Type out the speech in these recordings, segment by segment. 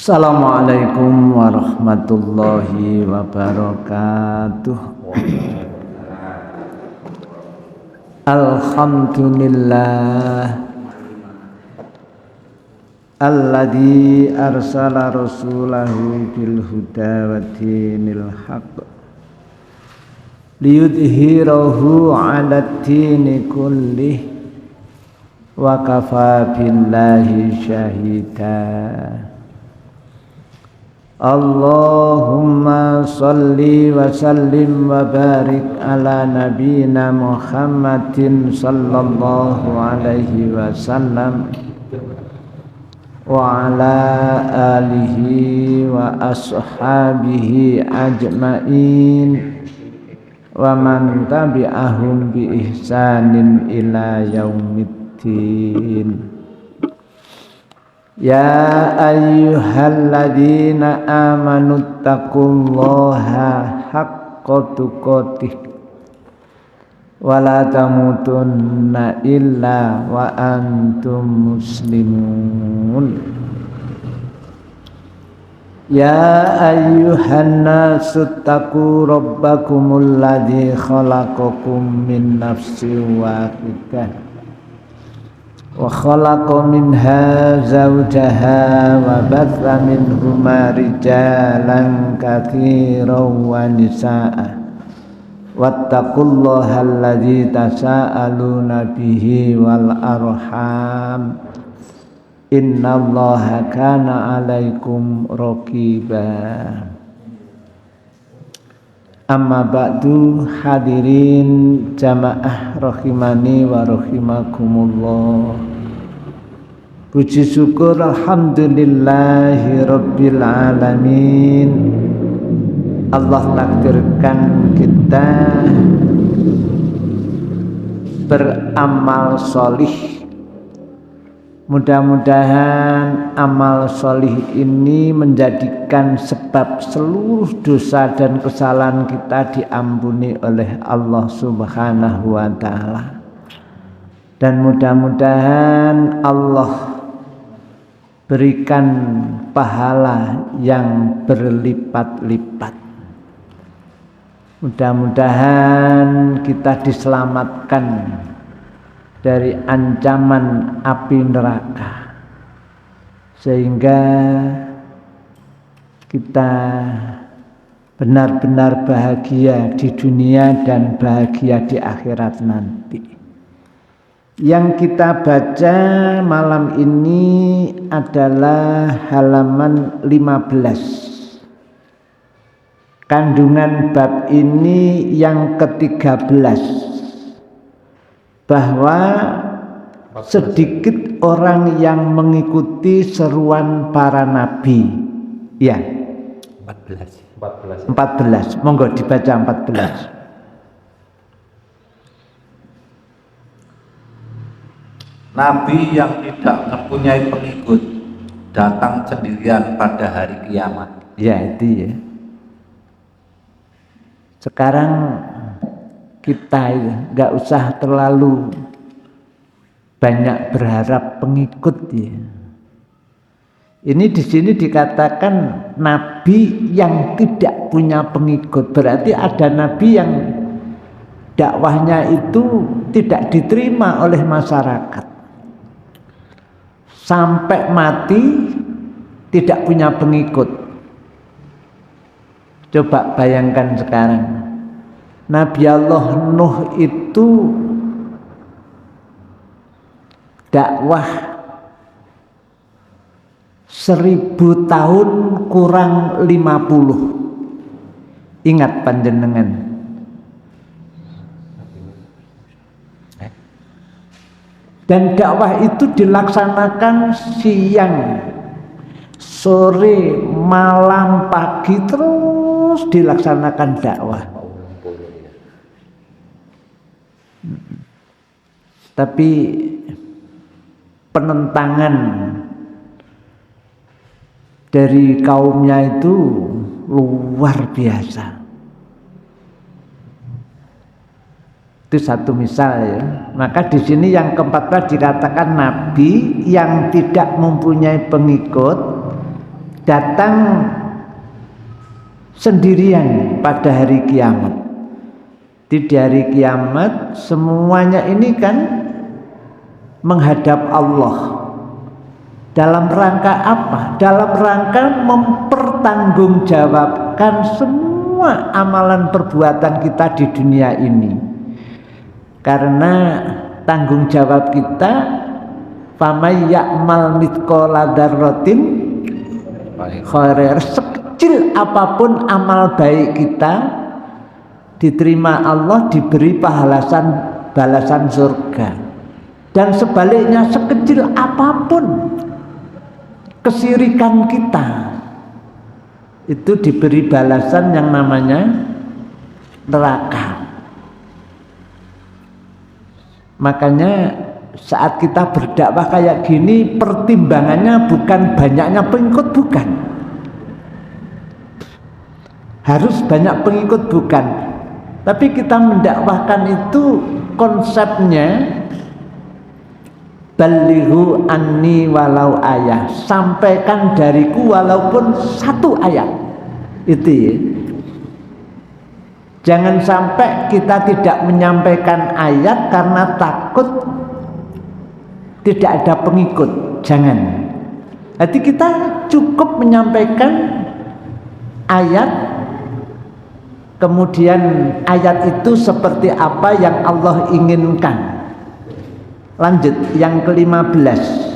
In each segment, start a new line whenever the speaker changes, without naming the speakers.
Assalamualaikum warahmatullahi wabarakatuh. Alhamdulillah alladzi arsala rasulahu bil huda wa dinil haqq liyudhhirahu 'alad dini kullih wa kafa billahi syahida. Allahumma salli wa sallim wa barik ala nabiyina Muhammadin sallallahu alaihi wasallam wa ala alihi wa ashabihi ajma'in wa man tabi'ahum bi ihsanin ila yaumiddin. Ya ayyuhalladzina amanu taqullaha haqqa tuqatih wa la tamutunna illa wa antum muslimun. Ya ayyuhan nasu taqu rabbakumul ladzi khalaqakum min nafsin wahidah wa khalaqa minha zawjaha wa batha minhuma rijalan katsiran wa nisaa wattaqullaha alladzi tasaaluna bihi wal arham innallaha kana 'alaikum raqiba. Amma ba'du, hadirin jamaah rahimani wa rahimakumullah. Puji syukur alhamdulillahi rabbil alamin. Allah takdirkan kita beramal solih. Mudah-mudahan amal solih ini menjadikan sebab seluruh dosa dan kesalahan kita diampuni oleh Allah Subhanahu wa ta'ala. Dan mudah-mudahan Allah berikan pahala yang berlipat-lipat. Mudah-mudahan kita diselamatkan dari ancaman api neraka, sehingga kita benar-benar bahagia di dunia dan bahagia di akhirat nanti. Yang kita baca malam ini adalah halaman 15. Kandungan bab ini yang ke-13, bahwa sedikit orang yang mengikuti seruan para nabi. Ya, 14. Monggo dibaca 14.
Nabi yang tidak mempunyai pengikut datang sendirian pada hari kiamat.
Ya, itu ya. Sekarang kita nggak usah terlalu banyak berharap pengikut ya. Ini di sini dikatakan nabi yang tidak punya pengikut, berarti ada nabi yang dakwahnya itu tidak diterima oleh masyarakat. Sampai mati tidak punya pengikut. Coba bayangkan sekarang. Nabi Allah Nuh itu dakwah 1000 tahun kurang 50. Ingat panjenengan. Dan dakwah itu dilaksanakan siang, sore, malam, pagi, terus dilaksanakan dakwah. Tapi penentangan dari kaumnya itu luar biasa. Itu satu misal ya. Maka di sini yang ke-14 dikatakan nabi yang tidak mempunyai pengikut datang sendirian pada hari kiamat. Di hari kiamat semuanya ini kan menghadap Allah. Dalam rangka apa? Dalam rangka mempertanggungjawabkan semua amalan perbuatan kita di dunia ini. Karena tanggung jawab kita, famay ya'mal mithqala dzarratin khairan, sekecil apapun amal baik kita diterima Allah, diberi balasan surga. Dan sebaliknya sekecil apapun kesirikan kita itu diberi balasan yang namanya neraka. Makanya saat kita berdakwah kayak gini, pertimbangannya bukan banyaknya pengikut, bukan. Harus banyak pengikut, bukan. Tapi kita mendakwahkan itu konsepnya balighu anni walau ayah, sampaikan dariku walaupun satu ayat. Itu ya. Jangan sampai kita tidak menyampaikan ayat karena takut tidak ada pengikut. Jangan. Jadi kita cukup menyampaikan ayat, kemudian ayat itu seperti apa yang Allah inginkan. Lanjut yang ke-15.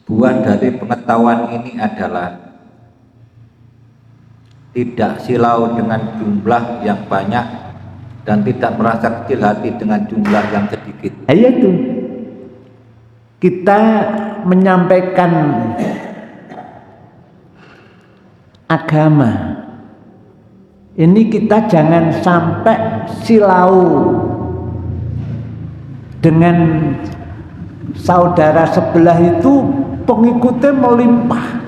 Buah dari pengetahuan ini adalah tidak silau dengan jumlah yang banyak dan tidak merasa kecil hati dengan jumlah yang sedikit.
Itu kita menyampaikan agama ini, kita jangan sampai silau dengan saudara sebelah itu pengikutnya melimpah,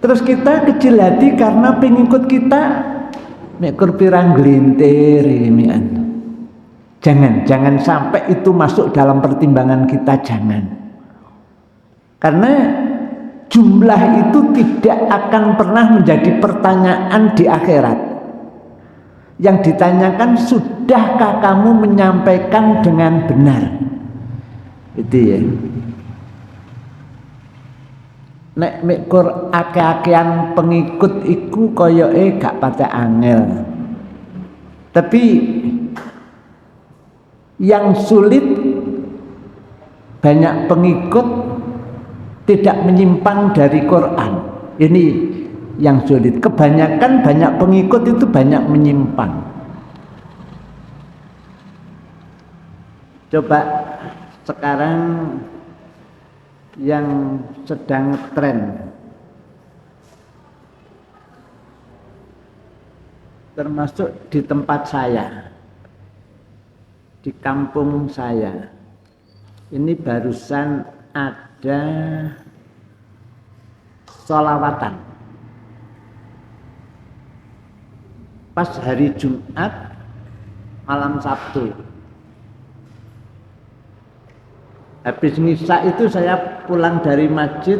terus kita kecil hati karena pengikut kita mekur pirang gelintir ini. Jangan sampai itu masuk dalam pertimbangan kita, jangan. Karena jumlah itu tidak akan pernah menjadi pertanyaan di akhirat. Yang ditanyakan, sudahkah kamu menyampaikan dengan benar? Itu ya. Nek mekur ake-akean pengikut iku koyoke gak pada angel. Tapi yang sulit banyak pengikut tidak menyimpang dari Quran. Ini yang sulit. Kebanyakan banyak pengikut itu banyak menyimpang. Coba sekarang yang sedang tren, termasuk di tempat saya, di kampung saya, ini barusan ada sholawatan pas hari Jumat malam Sabtu. Habis misa itu saya pulang dari masjid,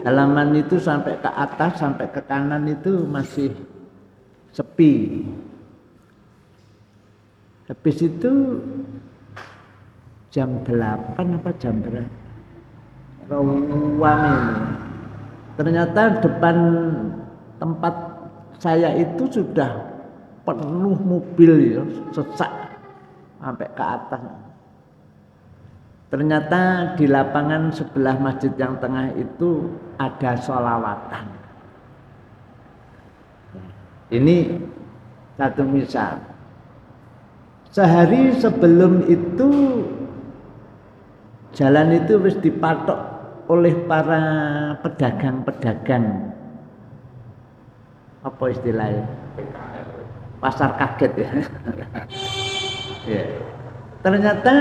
halaman itu sampai ke atas, sampai ke kanan itu masih sepi. Habis itu jam 8 apa jam berapa? Ruang ini. Ternyata depan tempat saya itu sudah penuh mobil ya, sesak sampai ke atas. Ternyata di lapangan sebelah masjid yang tengah itu ada sholawatan. Ini satu misal. Sehari sebelum itu jalan itu wis dipatok oleh para pedagang-pedagang. Apa istilahnya? Pasar kaget ya. Ya. Ternyata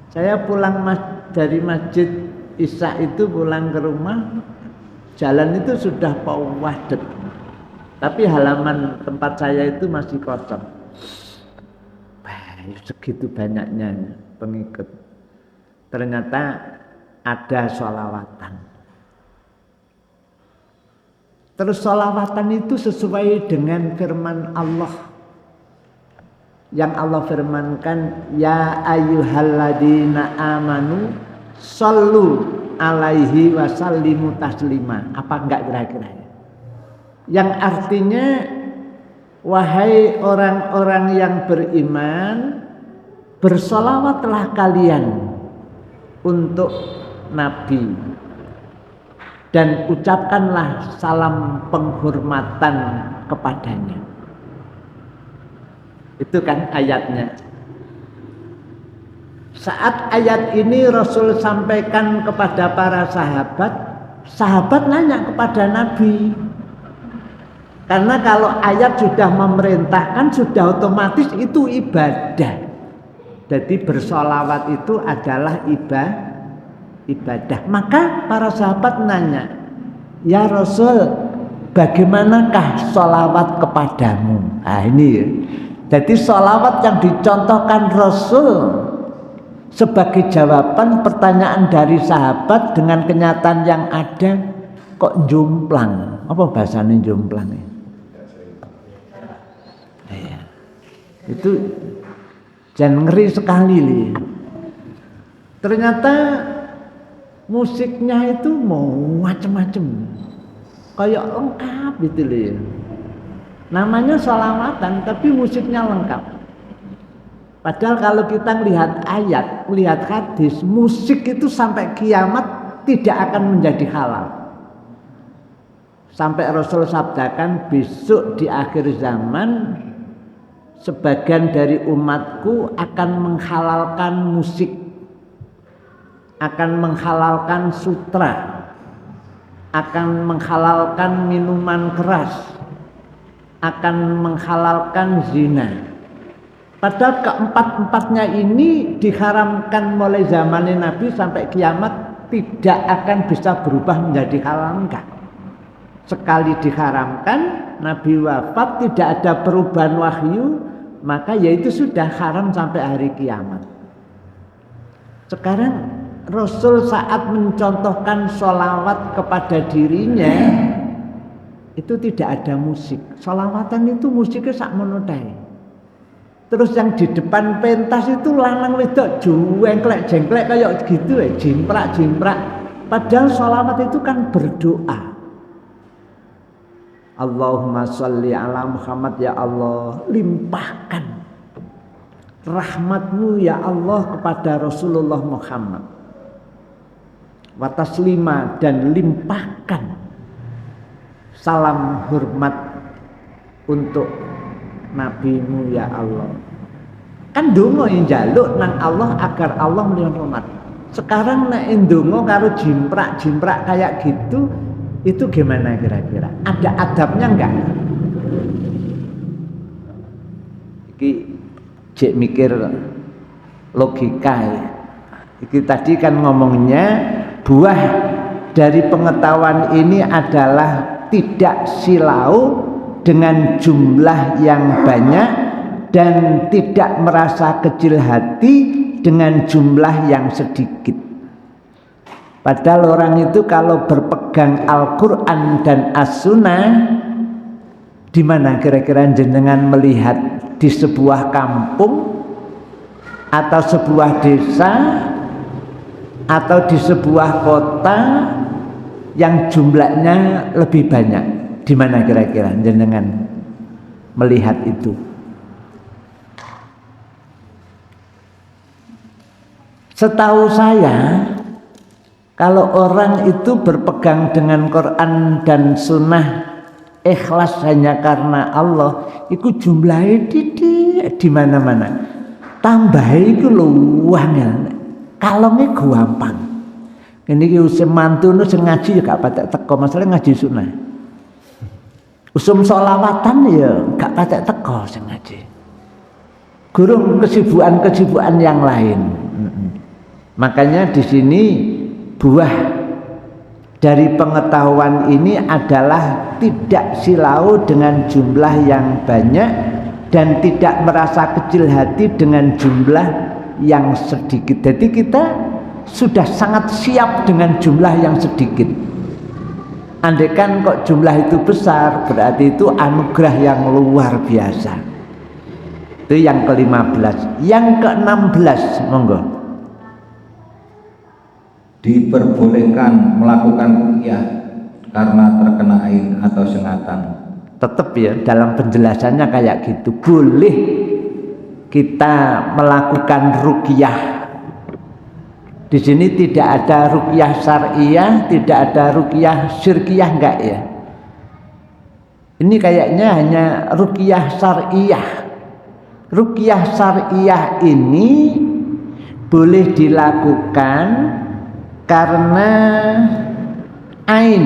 saya pulang dari masjid Isya itu pulang ke rumah, jalan itu sudah pawadet, tapi halaman tempat saya itu masih kosong. segitu banyaknya pengikut. Ternyata ada sholawatan. Terus sholawatan itu sesuai dengan firman Allah. Yang Allah firmankan, ya ayyuhalladzina amanu shollu alaihi wasallimu taslima. Apa enggak kira-kira? Yang artinya, wahai orang-orang yang beriman, bersolawatlah kalian untuk Nabi dan ucapkanlah salam penghormatan kepadanya. Itu kan ayatnya. Saat ayat ini Rasul sampaikan kepada para sahabat, sahabat nanya kepada Nabi. Karena kalau ayat sudah memerintahkan, sudah otomatis itu ibadah. Jadi bersolawat itu adalah ibadah. Maka para sahabat nanya, ya Rasul, bagaimanakah solawat kepadamu? Nah ini ya. Jadi solawat yang dicontohkan Rasul sebagai jawaban pertanyaan dari sahabat dengan kenyataan yang ada, kok jomplang? Apa bahasanya jomplang ya? Itu jangan ngeri sekali nih. Ternyata musiknya itu mau macam-macam, kayak lengkap gitu loh. Namanya sholawatan tapi musiknya lengkap. Padahal kalau kita melihat ayat, melihat hadis, musik itu sampai kiamat tidak akan menjadi halal. Sampai Rasul sabdakan, besok di akhir zaman sebagian dari umatku akan menghalalkan musik, akan menghalalkan sutra, akan menghalalkan minuman keras, akan menghalalkan zina. Padahal keempat-empatnya ini diharamkan mulai zaman Nabi sampai kiamat, tidak akan bisa berubah menjadi halal, enggak. Sekali diharamkan, Nabi wafat, tidak ada perubahan wahyu, maka yaitu sudah haram sampai hari kiamat. Sekarang Rasul saat mencontohkan sholawat kepada dirinya, itu tidak ada musik. Sholawatan itu musiknya sak monotai. Terus yang di depan pentas itu lanang wedok jengklek kayak gitu ya, jimprak. Padahal sholawat itu kan berdoa. Allahumma sholli ala Muhammad, ya Allah, limpahkan rahmatmu ya Allah kepada Rasulullah Muhammad. Wa taslima, dan limpahkan salam hormat untuk nabimu ya Allah. Kan donga njaluk nang Allah agar Allah melihat rahmat. Sekarang nek ndonga karo jimprak kayak gitu, itu gimana kira-kira? Ada adabnya enggak? Iki cek mikir logika ya. Iki tadi kan ngomongnya buah dari pengetahuan ini adalah tidak silau dengan jumlah yang banyak dan tidak merasa kecil hati dengan jumlah yang sedikit. Padahal orang itu kalau berpegang Al-Quran dan As-Sunnah, di mana kira-kira jenengan melihat di sebuah kampung atau sebuah desa atau di sebuah kota yang jumlahnya lebih banyak? Di mana kira-kira jenengan melihat itu? Setahu saya, kalau orang itu berpegang dengan Quran dan Sunnah ikhlas hanya karena Allah, itu jumlahnya di mana-mana. Tambah itu luangnya, kalongnya gampang. Ini usum mantu nu ngaji gak patek teko, masalah ngaji Sunnah. Usum sholawatan ya gak patek teko sing ngaji. Gurung kesibukan yang lain. Makanya di sini buah dari pengetahuan ini adalah tidak silau dengan jumlah yang banyak dan tidak merasa kecil hati dengan jumlah yang sedikit. Jadi kita sudah sangat siap dengan jumlah yang sedikit. Andaikan kok jumlah itu besar, berarti itu anugerah yang luar biasa. Itu yang ke-15. Yang ke-16, monggo.
Diperbolehkan melakukan ruqyah karena terkena ain atau sengatan.
Tetap ya, dalam penjelasannya kayak gitu. Boleh kita melakukan ruqyah. Di sini tidak ada ruqyah syar'iyah, tidak ada ruqyah syirkiyah, enggak ya. Ini kayaknya hanya ruqyah syar'iyah. Ruqyah syar'iyah ini boleh dilakukan karena ain.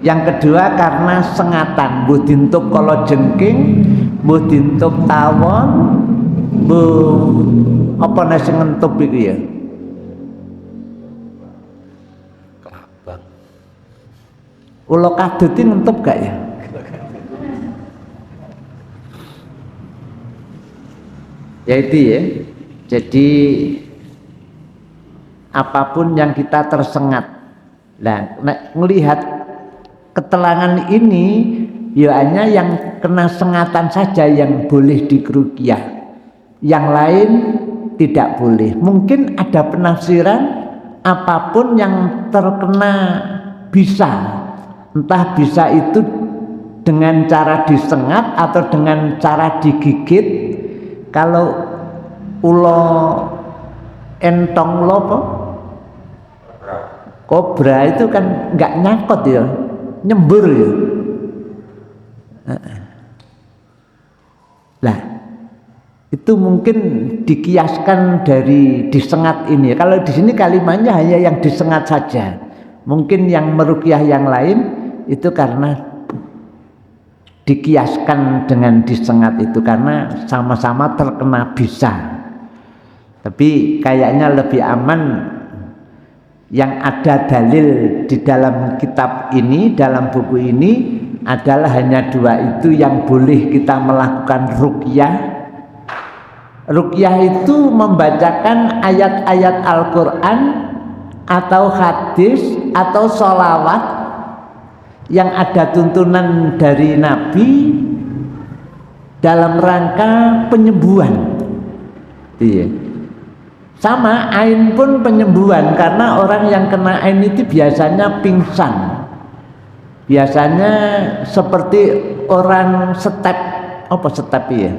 Yang kedua karena sengatan, mbuh dintuk kala jengking, mbuh dintuk tawon, mbuh apa nek sing ngentup iku ya?
Kelabang.
Ula kadut iki ngentup gak ya? Ya itu ya. Jadi apapun yang kita tersengat. Nah, melihat keterangan ini ya hanya yang kena sengatan saja yang boleh dikeruqyah. Yang lain tidak boleh. Mungkin ada penafsiran apapun yang terkena bisa. Entah bisa itu dengan cara disengat atau dengan cara digigit. Kalau ulo entong lopo kobra itu kan nggak nyangkut ya, nyembur ya. Lah itu mungkin dikiaskan dari disengat ini. Kalau di sini kalimatnya hanya yang disengat saja. Mungkin yang meruqyah yang lain itu karena dikiaskan dengan disengat itu karena sama-sama terkena bisa. Tapi kayaknya lebih aman yang ada dalil di dalam kitab ini, dalam buku ini adalah hanya dua itu yang boleh kita melakukan ruqyah. Ruqyah itu membacakan ayat-ayat Al-Quran atau hadis atau sholawat yang ada tuntunan dari Nabi dalam rangka penyembuhan. Iya. Sama ain pun penyembuhan karena orang yang kena ain itu biasanya pingsan. Biasanya seperti orang step, apa step ya?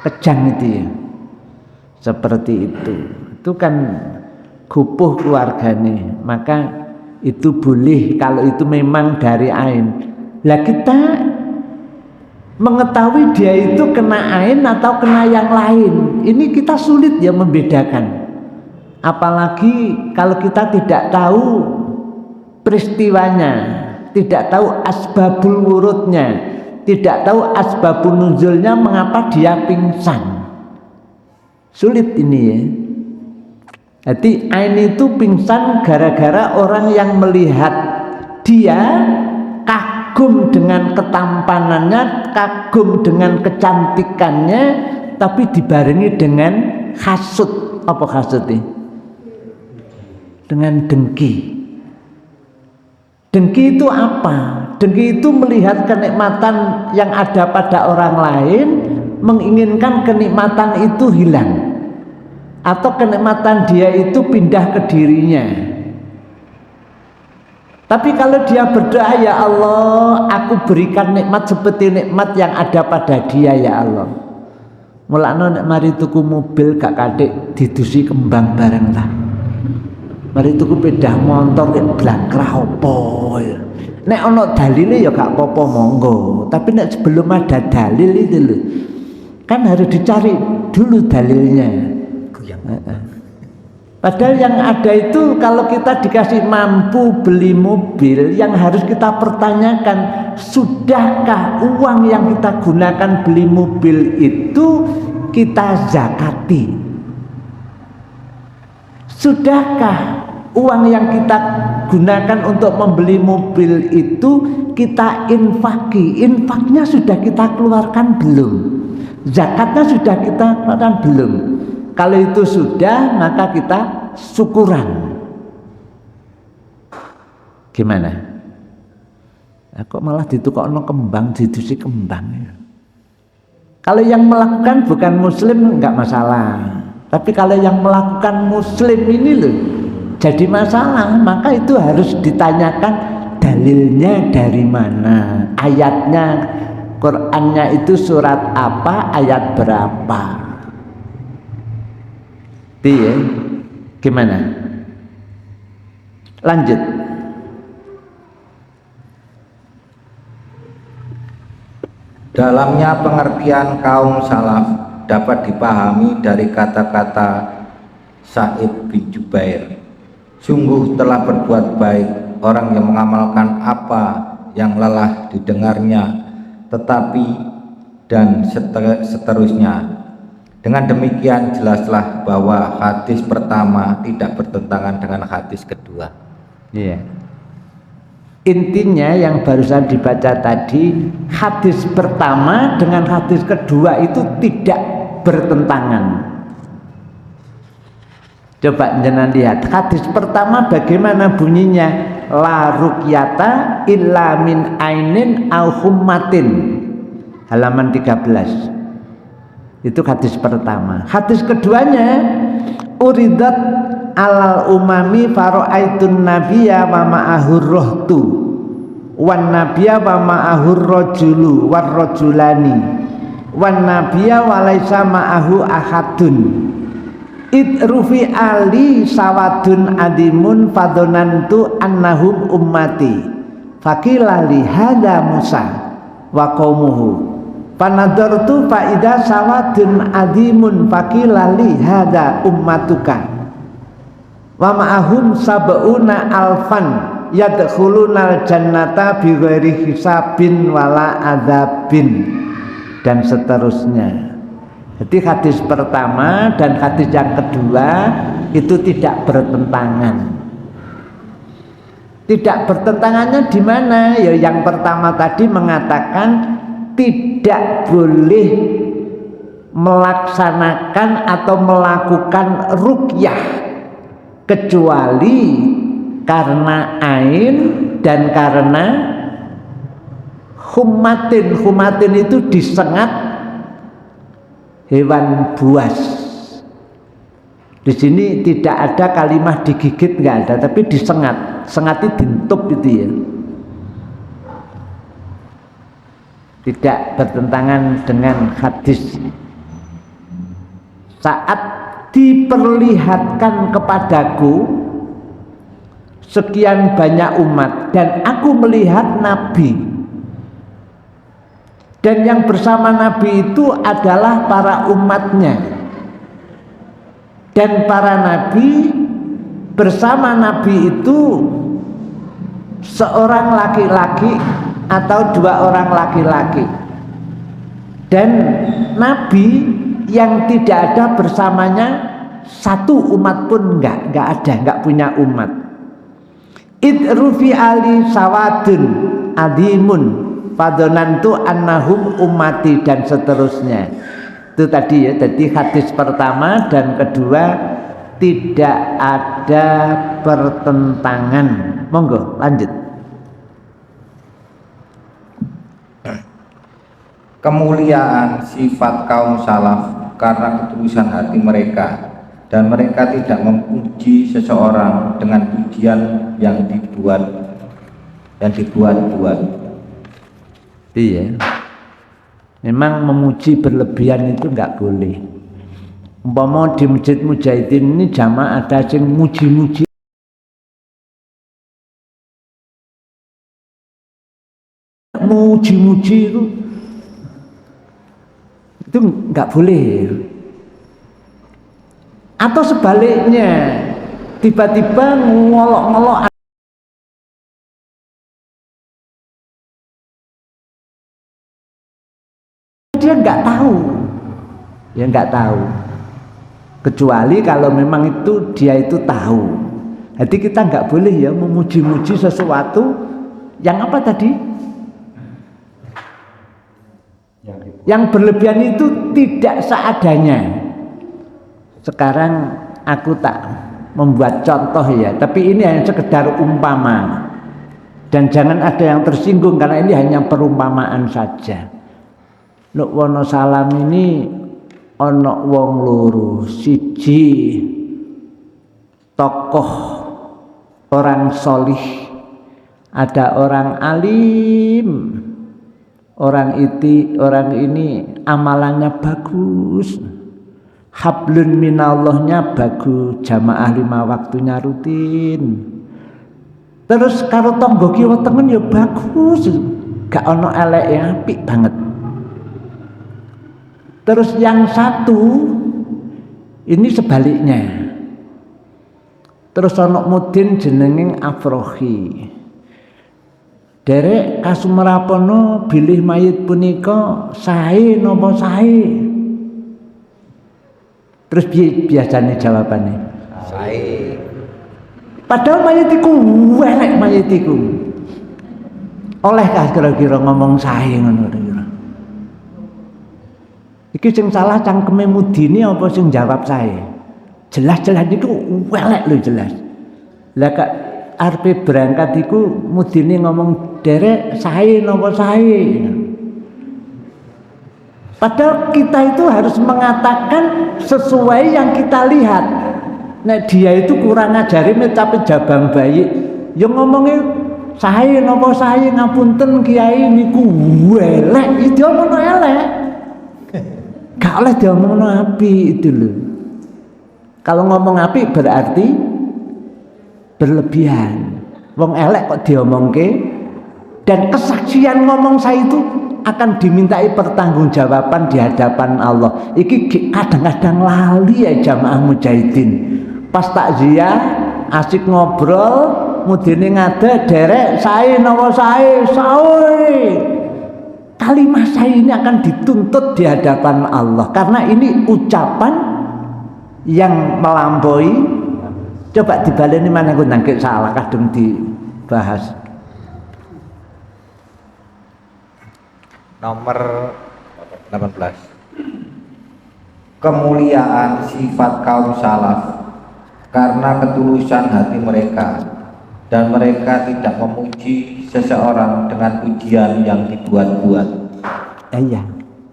Kejang itu ya. Seperti itu. Itu kan gupuh keluarganya. Maka itu boleh kalau itu memang dari ain. Lah kita mengetahui dia itu kena ain atau kena yang lain, ini kita sulit ya membedakan. Apalagi kalau kita tidak tahu peristiwanya, tidak tahu asbabul wurudnya, tidak tahu asbabun nuzulnya, mengapa dia pingsan. Sulit ini ya. Jadi ain itu pingsan gara-gara orang yang melihat dia kagum dengan ketampanannya, kagum dengan kecantikannya, tapi dibarengi dengan hasud. Apa hasud ini? Dengan dengki. Dengki itu apa? Dengki itu melihat kenikmatan yang ada pada orang lain, menginginkan kenikmatan itu hilang. Atau kenikmatan dia itu pindah ke dirinya. Tapi kalau dia berdoa, ya Allah, aku berikan nikmat seperti nikmat yang ada pada dia, ya Allah. Mulakno nek mari tuku mobil gak kadek didusi kembang bareng lah. Mari tuku pedah motor nek blangkrah opo ya. Nek ana dalile ya gak apa-apa monggo, tapi nek sebelum ada dalil itu lho, kan harus dicari dulu dalilnya. Padahal yang ada itu kalau kita dikasih mampu beli mobil, yang harus kita pertanyakan, sudahkah uang yang kita gunakan beli mobil itu kita zakati? Sudahkah uang yang kita gunakan untuk membeli mobil itu kita infaki, infaknya sudah kita keluarkan belum? Zakatnya sudah kita keluarkan belum? Kalau itu sudah, maka kita syukuran. Gimana? Kok malah ditukokno kembang, didusi kembang ya? Kalau yang melakukan bukan muslim enggak masalah, tapi kalau yang melakukan muslim ini loh jadi masalah, maka itu harus ditanyakan dalilnya dari mana, ayatnya, Qur'annya itu surat apa, ayat berapa. Iya, gimana? Lanjut.
Dalamnya pengertian kaum salaf dapat dipahami dari kata-kata Sa'id bin Jubair, sungguh telah berbuat baik orang yang mengamalkan apa yang lelah didengarnya, tetapi dan seterusnya. Dengan demikian jelaslah bahwa hadis pertama tidak bertentangan dengan hadis kedua.
Iya. Intinya yang barusan dibaca tadi, hadis pertama dengan hadis kedua itu tidak bertentangan. Coba jangan lihat hadis pertama bagaimana bunyinya, la ruqyata illa min ainin au hummatin, halaman 13. Itu hadis pertama. Hadis keduanya, uridat alal umami faro'aitun nabiyya wa ma'ahur rohtu wan nabiyya wa ma'ahur rojulu war rojulani wan nabiyya wa laisa ma'ahu ahadun idrufi ali sawadun adimun fadonantu annahum ummati fakila li hadha Musa wa qaumuhu panadortu faida sawadun adimun fakila li hadha ummatuka wa ma'ahum sab'una alfan yadkhulunal jannata bighairi hisabin wala adzabin, dan seterusnya. Jadi hadis pertama dan hadis yang kedua itu tidak bertentangan. Tidak bertentangannya di mana? Ya yang pertama tadi mengatakan tidak boleh melaksanakan atau melakukan ruqyah kecuali karena ain dan karena hummatin. Hummatin itu disengat hewan buas. Di sini tidak ada kalimat digigit, nggak ada, tapi disengat. Sengatnya dintup itu ya. Tidak bertentangan dengan hadis. Saat diperlihatkan kepadaku sekian banyak umat dan aku melihat Nabi, dan yang bersama Nabi itu adalah para umatnya, dan para nabi bersama Nabi itu seorang laki-laki atau dua orang laki-laki, dan Nabi yang tidak ada bersamanya satu umat pun enggak ada, enggak punya umat. Idrufi ali sawadun adimun fadonantu annahum ummati, dan seterusnya. Itu tadi ya, jadi hadis pertama dan kedua tidak ada pertentangan. Monggo lanjut.
Kemuliaan sifat kaum salaf karena ketulusan hati mereka, dan mereka tidak memuji seseorang dengan pujian yang dibuat-buat.
Iya, memang memuji berlebihan itu enggak boleh. Umpama di masjid Mujahidin ini jamaah ada yang muji-muji, muji-muji itu enggak boleh. Atau sebaliknya, tiba-tiba ngolok-ngolok, dia nggak tahu, ya nggak tahu. Kecuali kalau memang itu dia itu tahu. Jadi kita nggak boleh ya memuji-muji sesuatu yang apa tadi? Yang berlebihan itu tidak seadanya. Sekarang aku tak membuat contoh ya, tapi ini hanya sekedar umpama. Dan jangan ada yang tersinggung karena ini hanya perumpamaan saja. Nek Wonosalam ini ana wong loro, siji tokoh orang solih, ada orang alim, orang ini amalannya bagus, hablun minallahnya bagus, jamaah 5 waktunya rutin. Terus karo tangga kiwa tengen ya bagus, gak ono elek ya, apik banget. Terus yang satu ini sebaliknya. Terus ono mudin jenenging Afrohi. Derek kasumerapono bilih mayit punika sae napa sae? Terus biasanya jawabannya
sae.
Padahal mayit iku elek mayit iku. Olehkah kira-kira ngomong sae ngono kira-kira? Iki sing salah cangkeme mudine apa sing jawab sae? Jelas-jelas itu elek lho jelas. Lah kak arepe berangkat iku mudine ngomong derek sae napa sae. Padahal kita itu harus mengatakan sesuai yang kita lihat. Nah dia itu kurang ngajarin tapi jabang bayi yang ngomongnya sae napa sae ngapunten kiai niku elek itu ngomong elek gak oleh diomongno api itu loh. Kalau ngomong api berarti berlebihan. Wong elek kok diomongke, dan kesaksian ngomong saya itu akan dimintai pertanggungjawaban di hadapan Allah. Iki kadang-kadang lali ya jamaah mujahidin. Pas takziah asik ngobrol, mudine ngade derek sae napa sae sae. Kalimat saya ini akan dituntut di hadapan Allah karena ini ucapan yang melampaui. Coba dibaleni mana aku nangkep salah kadung dibahas.
Nomor 18. Kemuliaan sifat kaum salaf karena ketulusan hati mereka, dan mereka tidak memuji seseorang dengan pujian yang dibuat-buat.
Iya,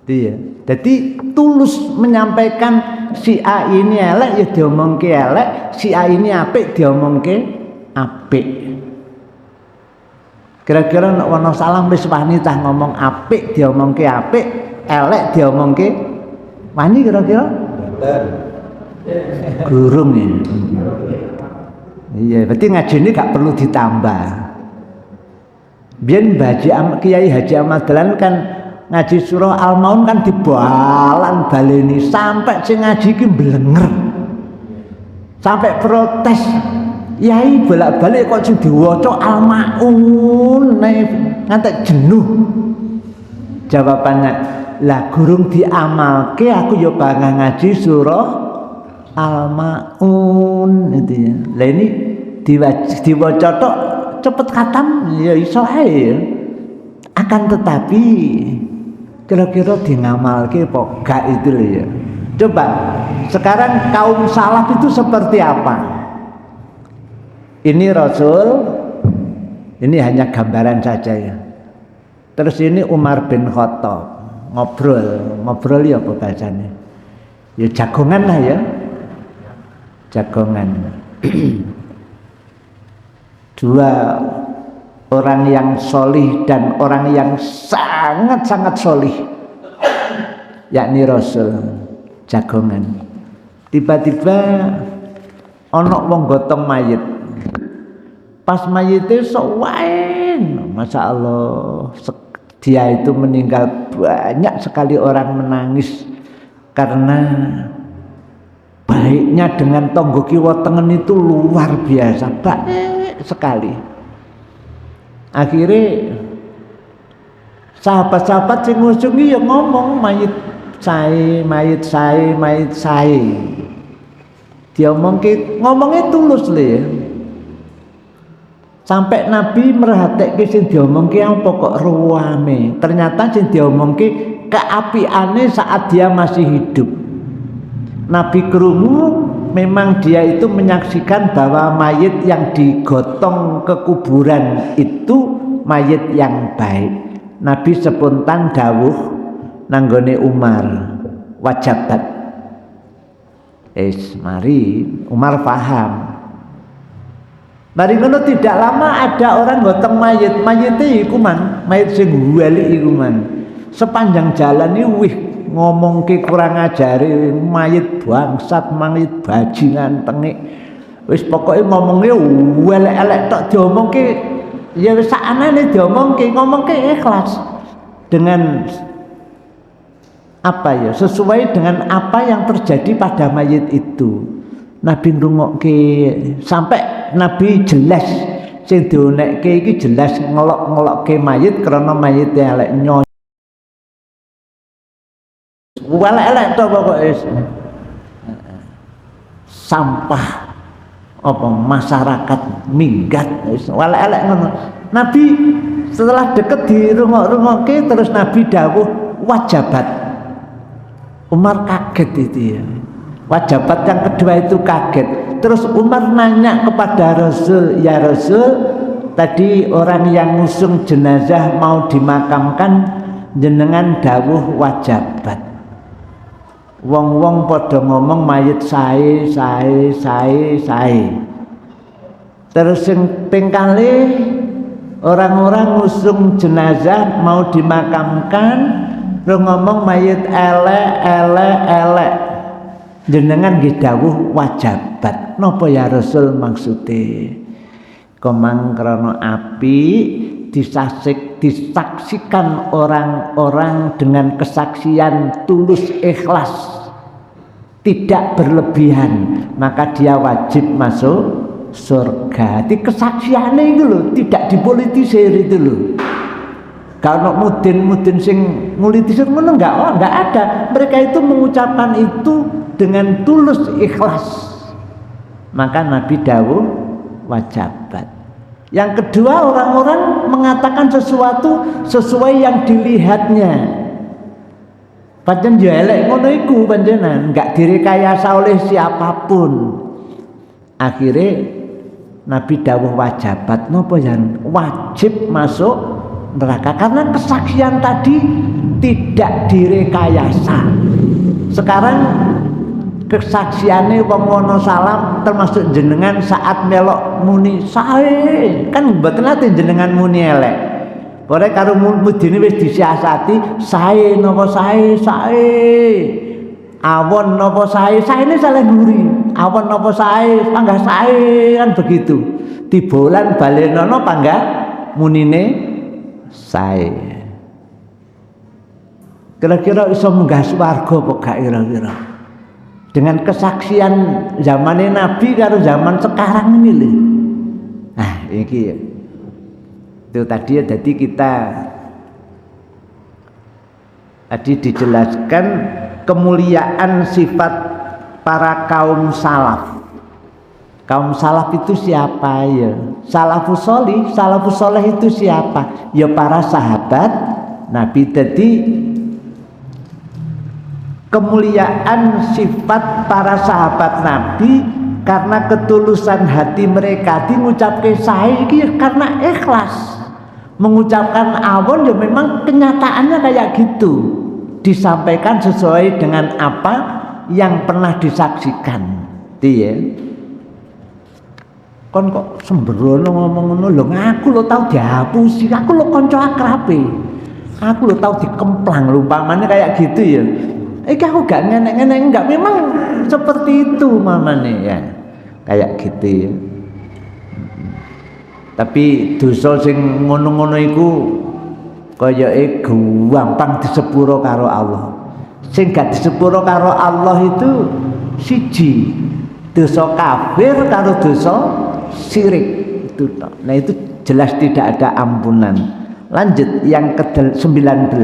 itu ya. Jadi tulus menyampaikan si A ini elek ya diomongke elek, si A ini apik diomongke apik. Kira-kira nek Wonosalam wis wani tah ngomong apik diomongke apik, elek diomongke wani kira-kira? Gurung ya. Iya, berarti ngajine gak perlu ditambah. Biyen Kiai Haji Ahmad Dahlan kan ngaji surah Al-Maun kan dibalan baleni sampai sing ngaji ki blenger. Sampai protes. Yai bolak-balik kok sing diwaca Al-Maun ngantek jenuh. Jawabannya, lah gurung diamalke aku ya bangga ngaji surah Al-Maun itu ya. Lah ini diwaca tok cepet khatam ya iso ae. Akan tetapi kira-kira di ngamalke apa gak itu loh ya. Coba sekarang kaum salaf itu seperti apa? Ini Rasul, ini hanya gambaran saja ya. Terus ini Umar bin Khattab ngobrol ya apa bahasanya? Ya jagongan lah ya. Jagongan. Dua orang yang solih dan orang yang sangat-sangat solih, yakni Rasul, jagongan. Tiba-tiba ono wong gotong mayit. Pas mayitnya sok wae, Masya Allah, dia itu meninggal, banyak sekali orang menangis karena baiknya dengan tonggo kiwa tengen itu luar biasa, baik sekali. Akhirnya sahabat-sahabat sing ngusungi ya ngomong mayit saya. Dia ngomongnya tulus le. Sampai Nabi merhatekake sing diomongke apa kok ruwame. Ternyata sing diomongke keapiane saat dia masih hidup. Nabi krungu memang dia itu menyaksikan bahwa mayit yang digotong ke kuburan itu mayit yang baik. Nabi spontan dawuh nanggone Umar, wajabat. Mari Umar paham. Mari ngono tidak lama ada orang gotong mayit iku man, mayit sing wali iku man. Sepanjang jalan iki wih ngomongke kurang ajare mayit bangsat, mayit bajingan tengik. Wis pokoke ngomongke elek-elek tok diomongke ya wis sakanane diomongke, ngomongke ikhlas dengan apa ya, sesuai dengan apa yang terjadi pada mayit itu. Nabi ngrungokke sampai Nabi jelas sing dionekke iki jelas ngelok-ngelokke mayit karena mayit elek nyoy. Elek to pokoke sampah apa masyarakat minggat wis elek ngono. Nabi setelah deket dirungok-rungokke terus Nabi dawuh wajabat. Umar kaget itu ya. Wajabat yang kedua itu kaget. Terus Umar nanya kepada Rasul, ya Rasul, tadi orang yang ngusung jenazah mau dimakamkan jenengan dawuh wajabat. Wong-wong padha ngomong mayit sae. Terus sing ping kalih orang-orang ngusung jenazah mau dimakamkan terus ngomong mayit elek. Jenengan nggih dawuh wajabat. Napa ya Rasul maksude? Komang krana api disaksikan orang-orang dengan kesaksian tulus ikhlas, tidak berlebihan, maka dia wajib masuk surga. Di kesaksiannya itu loh, tidak dipolitisir itu loh. Kalau mudin sing ngulitisir ngono enggak ada. Mereka itu mengucapkan itu dengan tulus ikhlas. Maka Nabi dawuh wajabat. Yang kedua, orang-orang mengatakan sesuatu sesuai yang dilihatnya. Pancen yo elek ngono iku panjenengan, enggak direkayasa oleh siapapun. Akhirnya Nabi dawuh wajabat, napa yang wajib masuk neraka karena kesaksian tadi tidak direkayasa. Sekarang kesaksiannya wong wono salam termasuk jenengan saat melok muni sae kan mboten nate jenengan muni elek. Ora karo mudine wis disiasati sae napa sae. Awon napa sae, saene salah nguri. Awon napa sae, panggah sae kan begitu. Tibolan balenono panggah munine sae. Kira-kira iso munggah swarga apa gak kira-kira? Dengan kesaksian zamannya Nabi karo zaman sekarang ini lho. Nah, iki ya. Itu tadi ya, jadi kita tadi dijelaskan kemuliaan sifat para kaum salaf. Kaum salaf itu siapa ya? Salafus soleh itu siapa? Ya para sahabat Nabi. Jadi kemuliaan sifat para sahabat Nabi karena ketulusan hati mereka mengucapkan sae karena ikhlas. Mengucapkan awon ya memang kenyataannya kayak gitu, disampaikan sesuai dengan apa yang pernah disaksikan. Iya. Kon kok sembrono ngomong ngono lho, aku lo tau dihapusi, aku lo kanca akrabe. Aku lo tau dikemplang lho umpamane kayak gitu ya. Iki aku gak ngenek-ngenek, enggak, memang seperti itu mamane ya. Kayak gitu ya. Tapi dosa sing ngono-ngono iku kayake gampang disepuro karo Allah. Sing gak disepuro karo Allah itu siji, dosa kafir karo dosa syirik itu. Nah itu jelas tidak ada ampunan. Lanjut yang ke-19.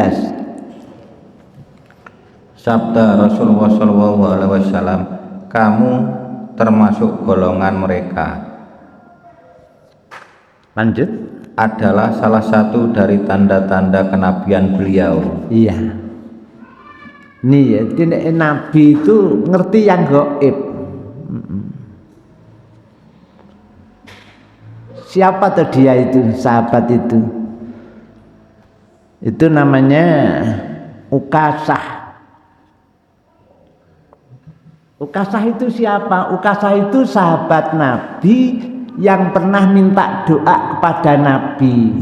Sabda Rasulullah SAW, kamu termasuk golongan mereka.
Lanjut.
adalah salah satu dari tanda-tanda kenabian beliau.
Iya. Nih ya, Nabi itu ngerti yang gaib. Siapa tuh dia itu, sahabat itu? Itu namanya Ukasah. Ukasah itu siapa? Ukasah itu sahabat Nabi yang pernah minta doa kepada Nabi.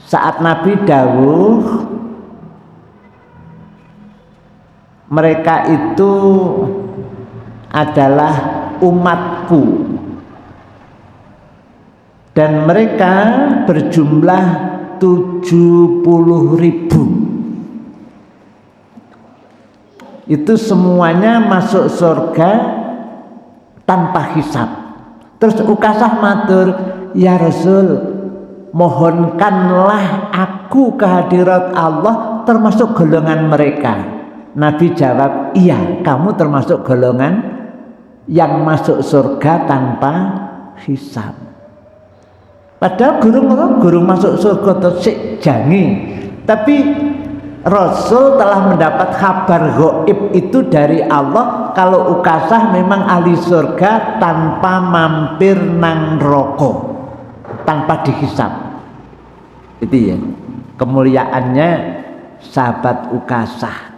Saat Nabi dawuh, mereka itu adalah umatku dan mereka berjumlah 70.000. Itu semuanya masuk surga tanpa hisab. Terus Ukasah matur, ya Rasul, mohonkanlah aku kehadirat Allah termasuk golongan mereka. Nabi jawab, iya, kamu termasuk golongan yang masuk surga tanpa hisab. Padahal gurung masuk surga tersik jangi. Tapi Rasul telah mendapat kabar gaib itu dari Allah kalau Ukasah memang ahli surga tanpa mampir nang neraka, tanpa dihisab. Itu ya kemuliaannya sahabat Ukasah.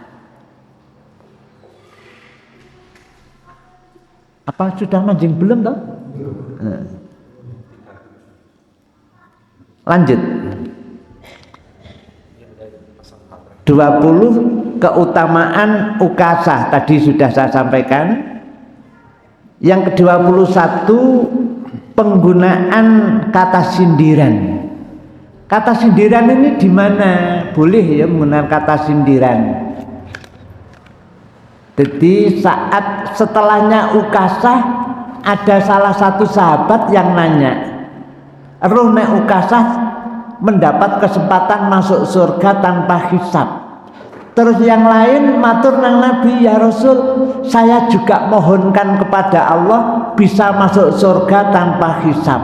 Apa sudah mancing belum toh? Lanjut. 20 keutamaan Ukasah tadi sudah saya sampaikan. Yang ke-21 penggunaan kata sindiran. Kata sindiran ini di mana? Boleh ya menggunakan kata sindiran. Jadi saat setelahnya Ukasah ada salah satu sahabat yang nanya, roh nek Ukasah mendapat kesempatan masuk surga tanpa hisab. Terus yang lain matur nang Nabi, ya Rasul, saya juga mohonkan kepada Allah bisa masuk surga tanpa hisab.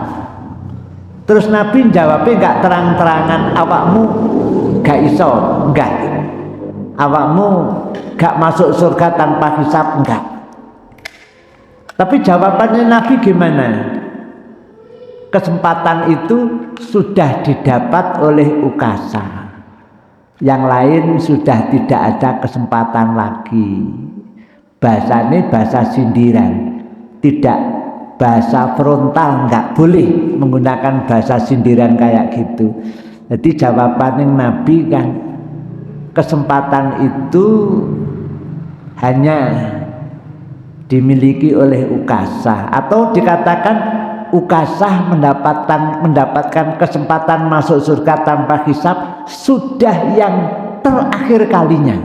Terus Nabi jawabnya enggak terang-terangan, awakmu enggak iso, enggak. Awakmu enggak masuk surga tanpa hisab, enggak. Tapi jawabannya Nabi gimana? Kesempatan itu sudah didapat oleh Ukasah. Yang lain sudah tidak ada kesempatan lagi. Bahasanya bahasa sindiran, tidak bahasa frontal, enggak boleh menggunakan bahasa sindiran kayak gitu. Jadi jawabannya Nabi kan, kesempatan itu hanya dimiliki oleh Ukasah, atau dikatakan Ukasah mendapatkan kesempatan masuk surga tanpa hisab sudah yang terakhir kalinya.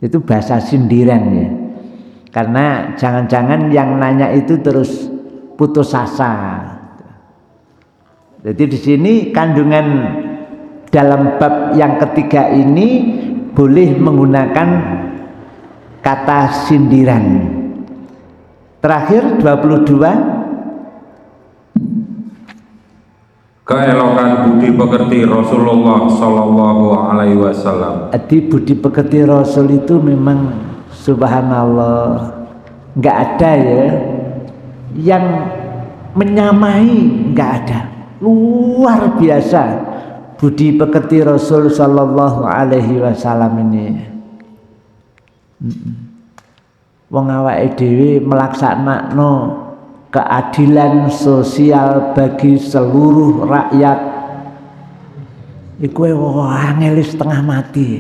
Itu bahasa sindiran ya. Karena jangan-jangan yang nanya itu terus putus asa. Jadi di sini kandungan dalam bab yang ketiga ini boleh menggunakan kata sindiran. Terakhir 22.
Keelokan budi pekerti Rasulullah Sallallahu Alaihi Wasallam.
Jadi budi pekerti Rasul itu memang subhanallah, nggak ada ya yang menyamai, nggak ada. Luar biasa budi pekerti Rasul Sallallahu Alaihi Wasallam ini. Wong awake dhewe melaksanakan keadilan sosial bagi seluruh rakyat iku angel setengah mati.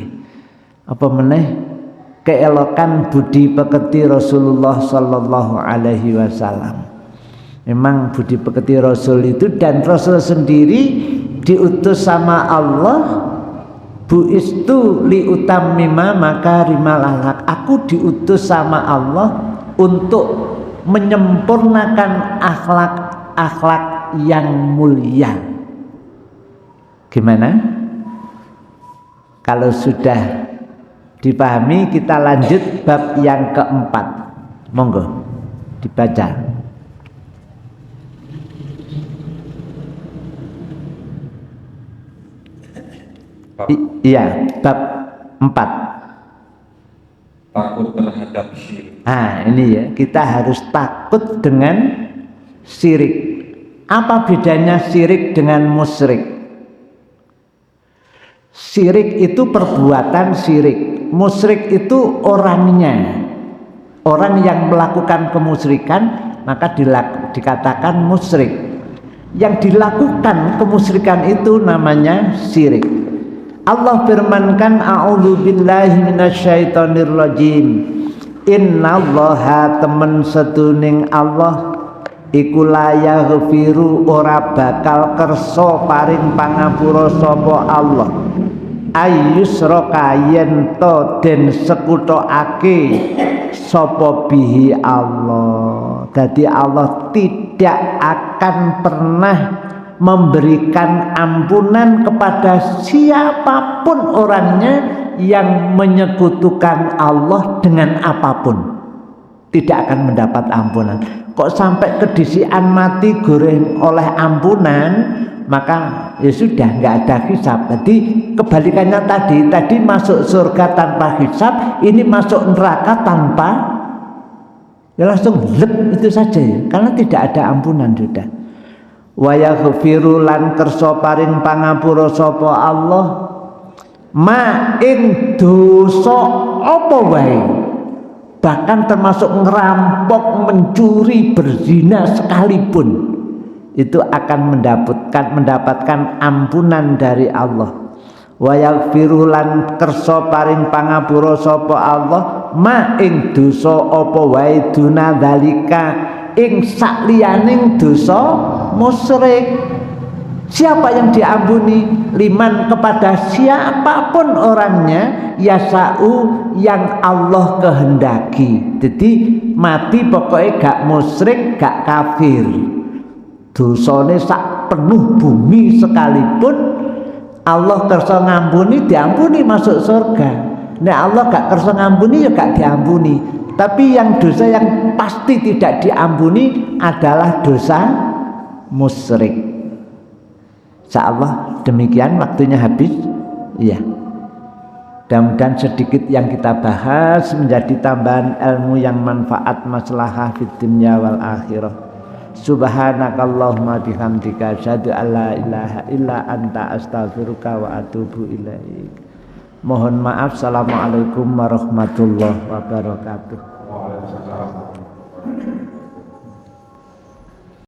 Apa meneh keelokan budi pekerti Rasulullah Sallallahu Alaihi Wasallam. Memang budi pekerti Rasul itu, dan Rasul sendiri diutus sama Allah, buistu li utammima makarimal akhlak. Aku diutus sama Allah untuk menyempurnakan akhlak-akhlak yang mulia. Gimana? Kalau sudah dipahami, kita lanjut bab yang keempat. Monggo dibaca. Iya, bab 4.
Takut terhadap syirik.
Nah, ini ya, kita harus takut dengan syirik. Apa bedanya syirik dengan musyrik? Syirik itu perbuatan syirik, musyrik itu orangnya. Orang yang melakukan kemusyrikan maka dikatakan musyrik. Yang dilakukan kemusyrikan itu namanya syirik. Allah firmankan, a'udzu billahi minasyaitonir rajim. Innallaha temen setuning Allah iku la yaghfiru ora bakal kersa paring pangapura sapa Allah. Ayyusraka yen to den sekutokake sapa bihi Allah. Jadi Allah tidak akan pernah memberikan ampunan kepada siapapun orangnya yang menyekutukan Allah dengan apapun. Tidak akan mendapat ampunan. Kok sampai kedisian mati goreng oleh ampunan, maka ya sudah nggak ada hisab. Jadi kebalikannya tadi masuk surga tanpa hisab, ini masuk neraka tanpa, ya langsung lep itu saja ya, karena tidak ada ampunan sudah. Wa yaghfiru lan kersa paring pangapura sapa Allah ma ing dosa apa wae, bahkan termasuk ngerampok, mencuri, berzina sekalipun itu akan mendapatkan ampunan dari Allah. Wa yaghfiru lan kersa paring pangapura sapa Allah ma ing dosa apa wae duna dalika ing sakliyaning dosa musyrik. Siapa yang diampuni? Liman kepada siapapun orangnya yasa'u yang Allah kehendaki. Jadi mati pokoknya gak musyrik, gak kafir, dosane sak penuh bumi sekalipun Allah kersa ngampuni, diampuni masuk surga. Nek Allah gak kersa ngampuni ya gak diampuni. Tapi yang dosa yang pasti tidak diampuni adalah dosa musyrik. Insyaallah demikian, waktunya habis. Iya. Mudah-mudahan sedikit yang kita bahas menjadi tambahan ilmu yang manfaat maslahah fid dunya wal akhirah. Subhanakallahumma bihamdika asyhadu an la ilaha illa anta astaghfiruka wa atubu ilaik. Mohon maaf. Assalamualaikum warahmatullahi wabarakatuh.
Waalaikumsalam.